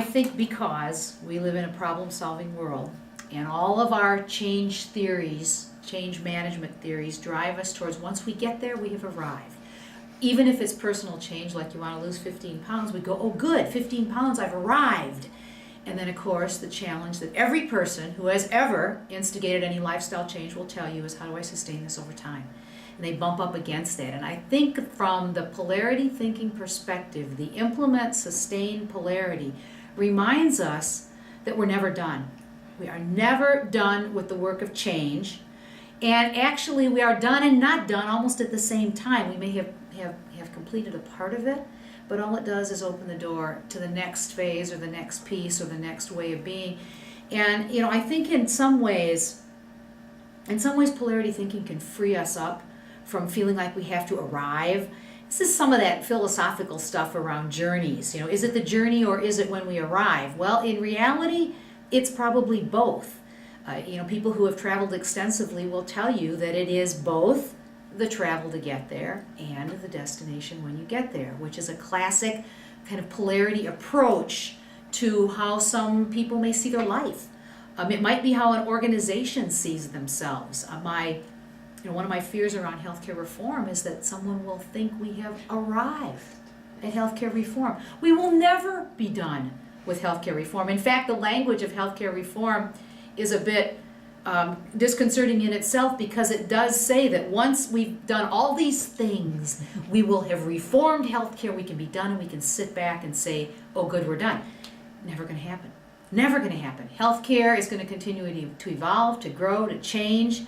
think because we live in a problem-solving world, and all of our change theories, change management theories, drive us towards once we get there, we have arrived. Even if it's personal change, like you want to lose 15 pounds, we go, oh good, 15 pounds, I've arrived. And then of course the challenge that every person who has ever instigated any lifestyle change will tell you is, how do I sustain this over time? And they bump up against that. And I think from the polarity thinking perspective, the implement, sustain polarity reminds us that we're never done. We are never done with the work of change. And actually we are done and not done almost at the same time. We may have completed a part of it, but all it does is open the door to the next phase or the next piece or the next way of being. And I think in some ways polarity thinking can free us up from feeling like we have to arrive. This is some of that philosophical stuff around journeys. Is it the journey or is it when we arrive? Well, in reality, it's probably both. People who have traveled extensively will tell you that it is both the travel to get there and the destination when you get there, which is a classic kind of polarity approach to how some people may see their life. It might be how an organization sees themselves. One of my fears around healthcare reform is that someone will think we have arrived at healthcare reform. We will never be done with healthcare reform. In fact, the language of healthcare reform is a bit disconcerting in itself, because it does say that once we've done all these things, we will have reformed healthcare, we can be done, and we can sit back and say, oh good, we're done. Never going to happen. Never going to happen. Healthcare is going to continue to evolve, to grow, to change.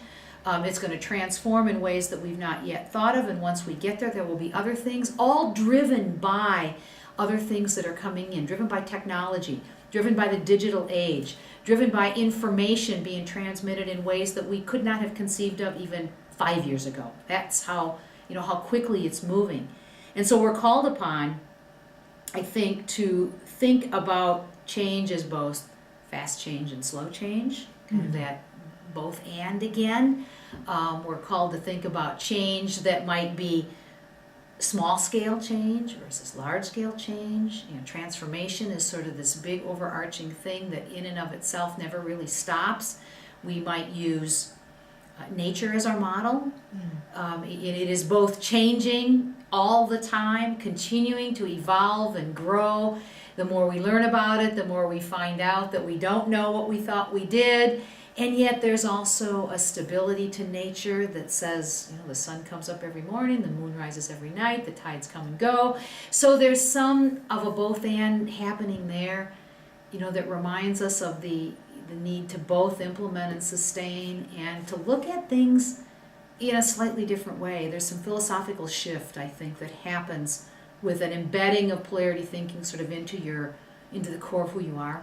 It's going to transform in ways that we've not yet thought of, and once we get there, there will be other things, all driven by other things that are coming in, driven by technology, driven by the digital age, driven by information being transmitted in ways that we could not have conceived of even 5 years ago. That's how quickly it's moving. And so we're called upon, I think, to think about change as both fast change and slow change, kind of that both and again. We're called to think about change that might be small scale change versus large scale change. Transformation is sort of this big overarching thing that in and of itself never really stops. We might use nature as our model. It is both changing all the time, continuing to evolve and grow. The more we learn about it, the more we find out that we don't know what we thought we did. And yet there's also a stability to nature that says, the sun comes up every morning, the moon rises every night, the tides come and go. So there's some of a both and happening there, that reminds us of the need to both implement and sustain and to look at things in a slightly different way. There's some philosophical shift, I think, that happens with an embedding of polarity thinking sort of into the core of who you are.